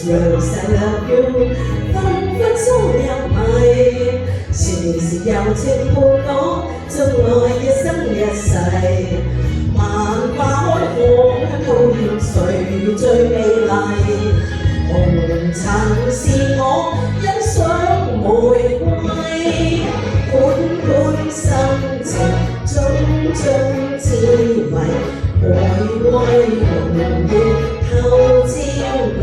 Rose I love you，分分鐘入迷，時時柔情伴我，終愛一生一世。萬花開放，討厭誰最美麗？紅塵是我欣賞玫瑰，款款深情，種種滋味，玫瑰容易透朝麗，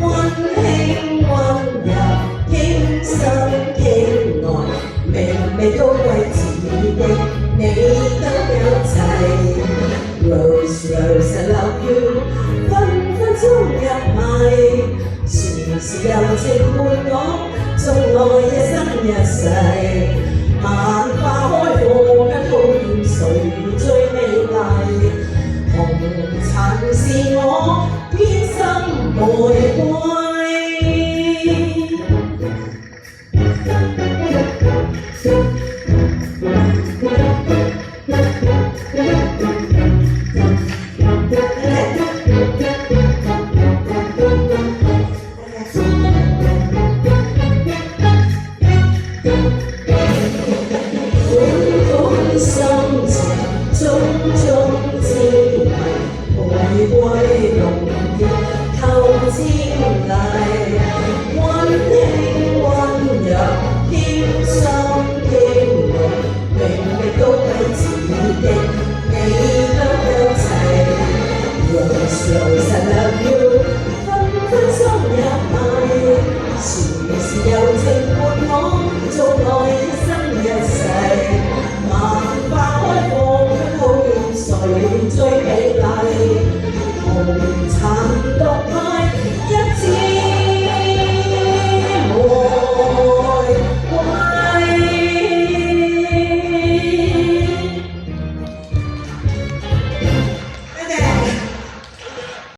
溫馨溫柔，傾心傾愛，微微都為自己，你都有齊。Rose Rose I love you，分分鐘入迷，時時柔情伴我，終愛一生一世。萬花開放，討厭誰最美麗？紅塵是我偏心玫瑰。